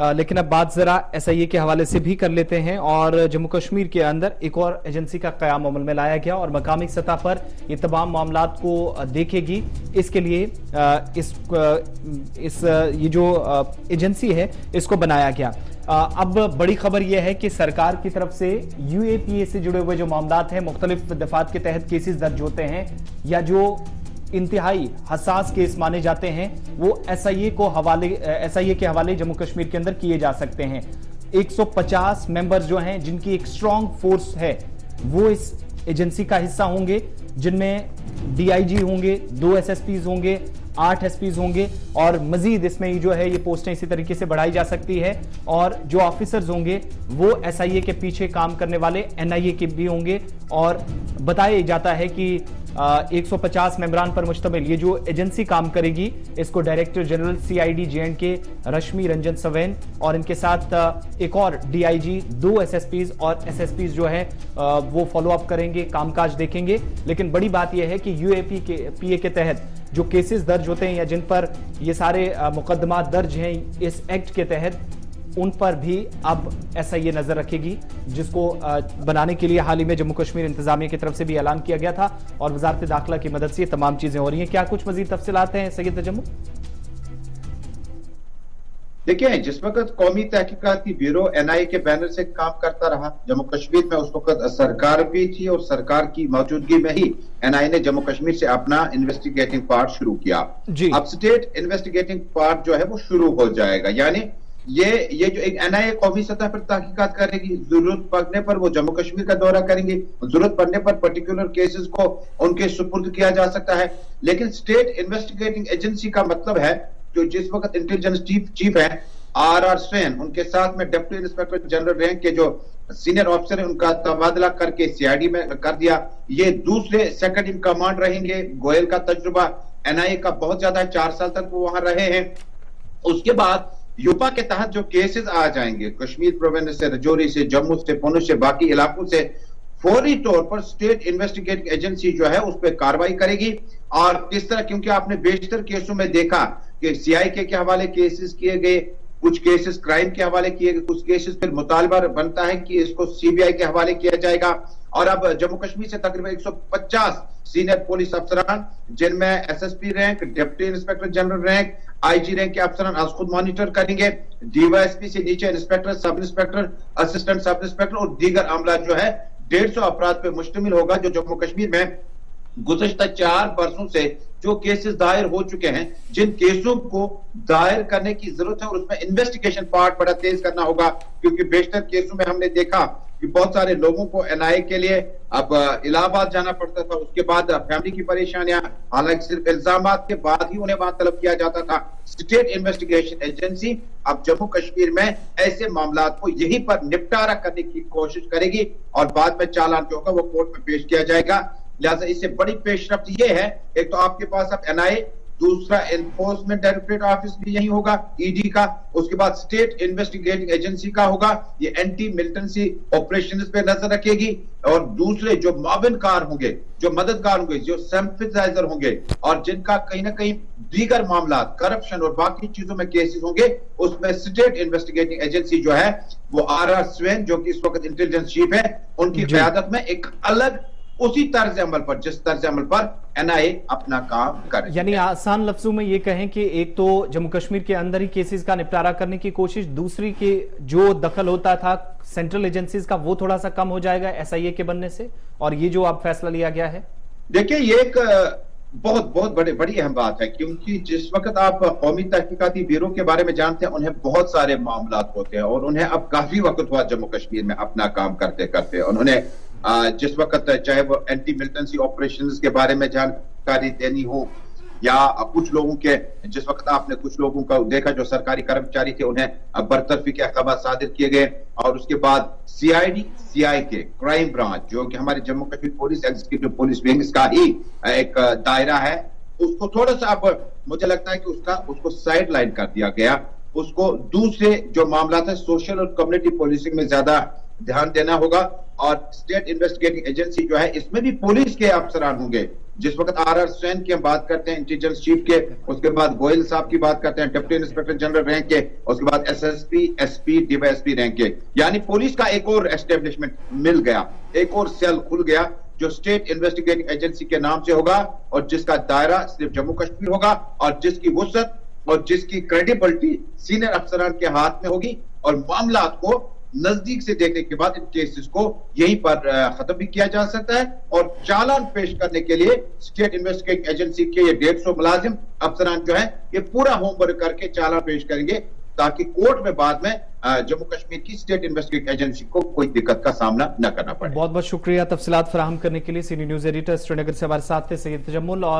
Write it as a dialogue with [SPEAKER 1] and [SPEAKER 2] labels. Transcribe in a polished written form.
[SPEAKER 1] लेकिन अब बात जरा एसआईए के हवाले से भी कर लेते हैं। और जम्मू कश्मीर के अंदर एक और एजेंसी का कयाम अमल में लाया गया और मकामी सतह पर ये तमाम मामलात को देखेगी। इसके लिए ये जो एजेंसी है इसको बनाया गया। अब बड़ी खबर यह है कि सरकार की तरफ से यूएपीए से जुड़े हुए जो मामलात हैं, मुख्तलिफ दफात के तहत केसेस दर्ज होते हैं या जो इंतहाई हसास केस माने जाते हैं, वो एसआईए के हवाले जम्मू कश्मीर के अंदर किए जा सकते हैं। 150 मेंबर्स जो हैं, जिनकी एक स्ट्रांग फोर्स है, वो इस एजेंसी का हिस्सा होंगे, जिनमें डीआईजी होंगे, 2 एसएसपीज होंगे, 8 एसपीज होंगे और मजीद इसमें जो है ये पोस्टें इसी तरीके से बढ़ाई जा सकती है। और जो ऑफिसर्स होंगे वो एसआईए के पीछे काम करने वाले एनआईए के भी होंगे। और बताया जाता है कि 150 मेंबरान पर मुश्तमिल ये जो एजेंसी काम करेगी, इसको डायरेक्टर जनरल सीआईडी जे&के रश्मि रंजन सवैन और इनके साथ एक और डीआईजी, 2 एसएसपीज और एसएसपीज जो है वो फॉलो अप करेंगे, कामकाज देखेंगे। लेकिन बड़ी बात यह है कि यूएपीए के तहत जो केसेस दर्ज होते हैं या जिन पर ये सारे मुकदमा दर्ज हैं इस एक्ट के तहत, उन पर भी अब एसआईए नजर रखेगी, जिसको बनाने के लिए हाल ही में जम्मू कश्मीर इंतजामिया की तरफ से भी ऐलान किया गया था और वजारत दाखिला की मदद से ये तमाम चीजें हो रही हैं। क्या कुछ मजीद तफसीलात हैं सैयद तजम्मुल?
[SPEAKER 2] देखिए, जिस वक्त कौमी तहकीकाती ब्यूरो एनआईए के बैनर से काम करता रहा जम्मू कश्मीर में, उस वक्त सरकार भी थी और सरकार की मौजूदगी में ही एनआईए ने जम्मू कश्मीर से अपना इन्वेस्टिगेटिंग पार्ट शुरू किया। अब स्टेट इन्वेस्टिगेटिंग पार्ट जो है वो शुरू हो जाएगा, यानी ये जो एक एनआईए कौमी सतह पर तहकीकात करेगी, जरूरत पड़ने पर वो जम्मू कश्मीर का दौरा करेंगे, जरूरत पड़ने पर पर्टिकुलर केसेस को उनके सुपुर्द किया जा सकता है। लेकिन स्टेट इन्वेस्टिगेटिंग एजेंसी का मतलब है जो जिस वक्त इंटेलिजेंस चीफ है आर स्वेन, उनके साथ में डिप्टी इंस्पेक्टर जनरल रैंक के जो सीनियर ऑफिसर है उनका तबादला करके सीआईडी में कर दिया। ये दूसरे सेकंड इन कमांड रहेंगे। गोयल का तजुर्बा एनआईए का बहुत ज्यादा है, 4 साल तक वो वहां रहे हैं। उसके बाद यूपा के तहत जो केसेस आ जाएंगे कश्मीर प्रोविंस से, रजौरी से, जम्मू से, पुंछ से, बाकी इलाकों से, फौरी तौर पर स्टेट इन्वेस्टिगेटिंग एजेंसी जो है उस पर कार्रवाई करेगी। और इस तरह, क्योंकि आपने बेशतर केसों में देखा कि सीआईके के हवाले केसेस किए गए, कुछ केसेस क्राइम के हवाले किए गए, कुछ केसेस फिर मुतालबा बनता है कि इसको सीबीआई के हवाले किया जाएगा। और अब जम्मू कश्मीर से तकरीबन 150 सीनियर पुलिस अफसरान, जिनमें SSP rank, deputy inspector general rank, IG rank के अफसरान आज खुद मॉनिटर करेंगे। डीवाईएसपी से नीचे inspector, sub inspector, assistant sub inspector और दीगर अमला जो है 150 अफराद पे मुश्तमिल होगा, जो जम्मू कश्मीर में गुज़श्ता 4 बरसों से जो केसेस दायर हो चुके हैं, जिन केसों को दायर करने की जरूरत है और उसमें इन्वेस्टिगेशन पार्ट बड़ा तेज करना होगा। क्योंकि बेशतर केसों में हमने देखा कि बहुत सारे लोगों को एनआईए के लिए अब इलाहाबाद जाना पड़ता था, उसके बाद फैमिली की परेशानियां, हालांकि सिर्फ इल्जामात के बाद ही उन्हें वहां तलब किया जाता था। स्टेट इन्वेस्टिगेशन एजेंसी अब जम्मू कश्मीर में ऐसे मामलात को यहीं पर निपटारा करने की कोशिश करेगी और बाद में चालान जो होगा वो कोर्ट में पेश किया जाएगा। लिहाजा इससे बड़ी पेशरफ्त ये है, एक तो आपके पास अब एनआईए, दूसरा एनफोर्समेंट डायरेक्टरेट ऑफिस भी यही होगा ईडी का, उसके बाद स्टेट इन्वेस्टिगेटिंग एजेंसी का होगा, ये एंटी मिलिटेंसी ऑपरेशंस पे नजर रखेगी। और दूसरे जो माविनकार होंगे, जो मददगार होंगे, जो सिंपैथाइजर होंगे और जिनका कहीं ना कहीं दीगर मामला, करप्शन और बाकी चीजों में केसेस होंगे, उसमें स्टेट इन्वेस्टिगेटिंग एजेंसी जो है वो आर स्वेन, जो कि इस वक्त इंटेलिजेंस चीफ है, उनकी क़यादत में एक अलग उसी तर्ज अमल पर, जिस तर्ज अमल पर एनआईए अपना काम करे।
[SPEAKER 1] यानी आसान लफ्जों में ये कहें कि एक तो जम्मू कश्मीर के अंदर ही केसेस का निपटारा करने की कोशिश, दूसरी के जो दखल होता था सेंट्रल एजेंसीज का वो थोड़ा सा कम हो जाएगा एसआईए के बनने से, और ये जो अब फैसला लिया गया है।
[SPEAKER 2] देखिए, ये एक बहुत बड़ी अहम बात है, क्योंकि जिस वक्त आप कौमी तहकीकाती ब्यूरो के बारे में जानते हैं, उन्हें बहुत सारे मामला होते हैं और उन्हें अब काफी वक्त हुआ जम्मू कश्मीर में अपना काम करते करते। उन्होंने जिस वक्त चाहे वो एंटी मिलिटेंसी ऑपरेशंस के बारे में जानकारी देनी हो या कुछ लोगों के, जिस वक्त आपने कुछ लोगों का देखा जो सरकारी कर्मचारी थे, उन्हें बरतरफी के अहकाम सादिर किए गए। और उसके बाद सीआईडी, सीआईके, क्राइम ब्रांच, जो कि हमारे Jammu Kashmir police executive police wings का ही एक दायरा है, उसको थोड़ा सा अब मुझे लगता है कि उसको साइड लाइन कर दिया गया। उसको दूसरे जो मामला थे सोशल और कम्युनिटी पुलिसिंग में ज्यादा ध्यान देना होगा। और स्टेट इन्वेस्टिगेटिंग एजेंसी जो है, इसमें भी पुलिस के अफसरान होंगे, जिस वक्त RR सैन की हम बात करते हैं इंटेलिजेंस चीफ के, उसके बाद गोयल साहब की बात करते हैं डिप्टी इंस्पेक्टर जनरल रैंक के, उसके बाद SSP, SP, DYSP रैंक के, यानी पुलिस का एक और एस्टेब्लिशमेंट मिल गया, एक और सेल खुल गया जो स्टेट इन्वेस्टिगेटिंग एजेंसी के नाम से होगा और जिसका दायरा सिर्फ जम्मू कश्मीर होगा और जिसकी वुसअत और जिसकी क्रेडिबिलिटी सीनियर अफसरान के हाथ में होगी और मामला को नजदीक से देखने के बाद इन केसेस को यहीं पर खत्म भी किया जा सकता है। और चालान पेश करने के लिए स्टेट इन्वेस्टिगेटिंग एजेंसी के ये 150 मुलाजिम अफसरान जो है ये पूरा होमवर्क करके चालान पेश करेंगे ताकि कोर्ट में बाद में जम्मू कश्मीर की स्टेट इन्वेस्टिगेटिंग एजेंसी को कोई दिक्कत का सामना न करना पड़े।
[SPEAKER 1] बहुत बहुत शुक्रिया तफसीलात फराहम करने के लिए। सीनियर न्यूज एडिटर श्रीनगर से हमारे साथ थे सैयद तजम्मुल। और